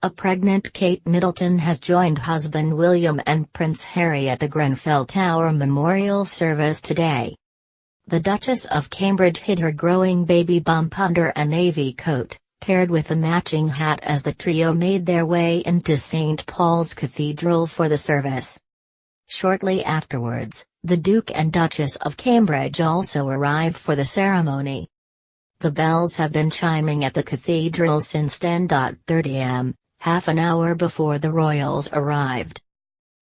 A pregnant Kate Middleton has joined husband William and Prince Harry at the Grenfell Tower Memorial Service today. The Duchess of Cambridge hid her growing baby bump under a navy coat, paired with a matching hat as the trio made their way into St. Paul's Cathedral for the service. Shortly afterwards, the Duke and Duchess of Cambridge also arrived for the ceremony. The bells have been chiming at the cathedral since 10:30 am, half an hour before the royals arrived.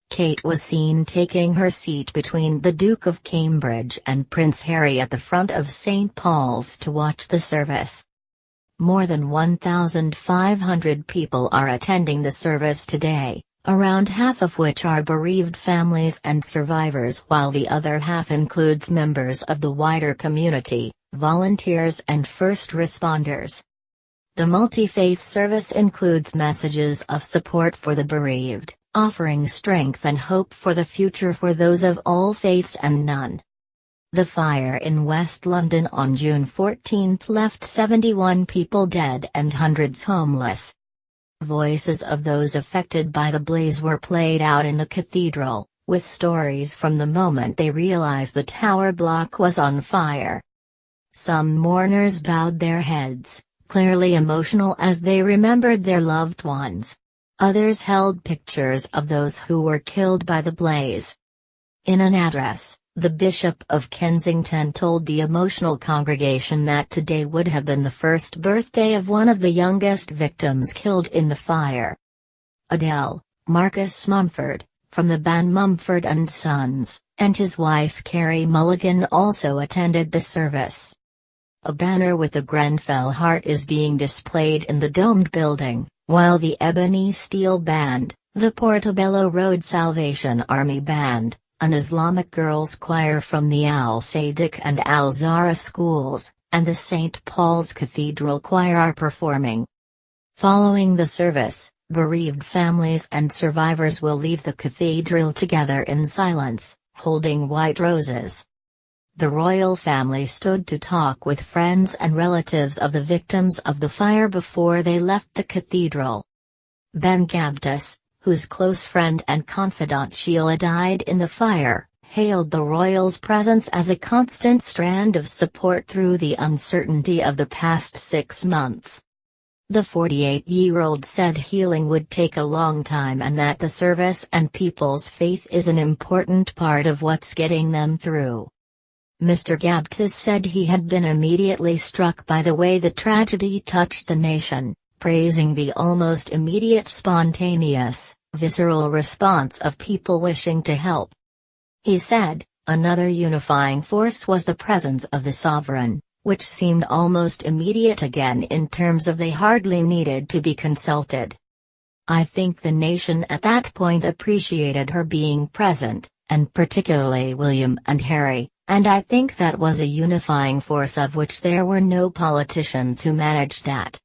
Kate was seen taking her seat between the Duke of Cambridge and Prince Harry at the front of St. Paul's to watch the service. More than 1,500 people are attending the service today, around half of which are bereaved families and survivors, while the other half includes members of the wider community, volunteers and first responders. The multi-faith service includes messages of support for the bereaved, offering strength and hope for the future for those of all faiths and none. The fire in West London on June 14 left 71 people dead and hundreds homeless. Voices of those affected by the blaze were played out in the cathedral, with stories from the moment they realized the tower block was on fire. Some mourners bowed their heads, clearly emotional as they remembered their loved ones. Others held pictures of those who were killed by the blaze. In an address, the Bishop of Kensington told the emotional congregation that today would have been the first birthday of one of the youngest victims killed in the fire. Adele, Marcus Mumford, from the band Mumford & Sons, and his wife Carrie Mulligan also attended the service. A banner with the Grenfell heart is being displayed in the domed building, while the Ebony Steel Band, the Portobello Road Salvation Army Band, an Islamic girls' choir from the Al-Sadiq and Al-Zahra schools, and the St. Paul's Cathedral Choir are performing. Following the service, bereaved families and survivors will leave the cathedral together in silence, holding white roses. The royal family stood to talk with friends and relatives of the victims of the fire before they left the cathedral. Ben Gabtus, whose close friend and confidant Sheila died in the fire, hailed the royals' presence as a constant strand of support through the uncertainty of the past 6 months. The 48-year-old said healing would take a long time and that the service and people's faith is an important part of what's getting them through. Mr. Gabtus said he had been immediately struck by the way the tragedy touched the nation, praising the almost immediate spontaneous, visceral response of people wishing to help. He said, another unifying force was the presence of the sovereign, which seemed almost immediate again in terms of they hardly needed to be consulted. I think the nation at that point appreciated her being present, and particularly William and Harry. And I think that was a unifying force of which there were no politicians who managed that.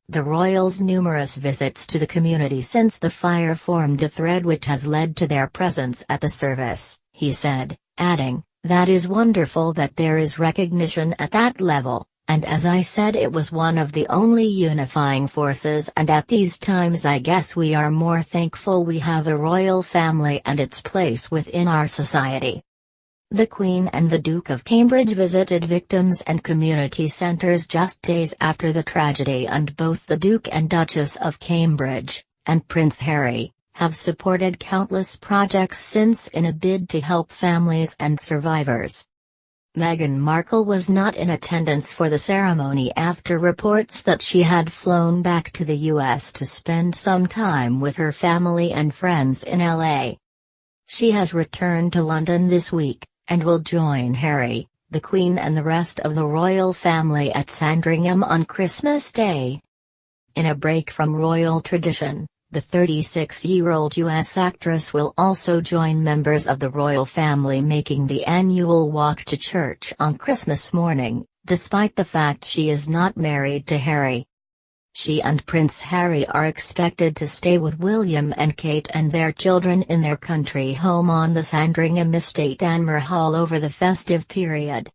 The royals' numerous visits to the community since the fire formed a thread which has led to their presence at the service, he said, adding, that is wonderful that there is recognition at that level, and as I said it was one of the only unifying forces, and at these times I guess we are more thankful we have a royal family and its place within our society. The Queen and the Duke of Cambridge visited victims and community centres just days after the tragedy, and both the Duke and Duchess of Cambridge, and Prince Harry, have supported countless projects since in a bid to help families and survivors. Meghan Markle was not in attendance for the ceremony after reports that she had flown back to the US to spend some time with her family and friends in LA. She has returned to London this week, and will join Harry, the Queen and the rest of the royal family at Sandringham on Christmas Day. In a break from royal tradition, the 36-year-old US actress will also join members of the royal family making the annual walk to church on Christmas morning, despite the fact she is not married to Harry. She and Prince Harry are expected to stay with William and Kate and their children in their country home on the Sandringham estate Anmer Hall over the festive period.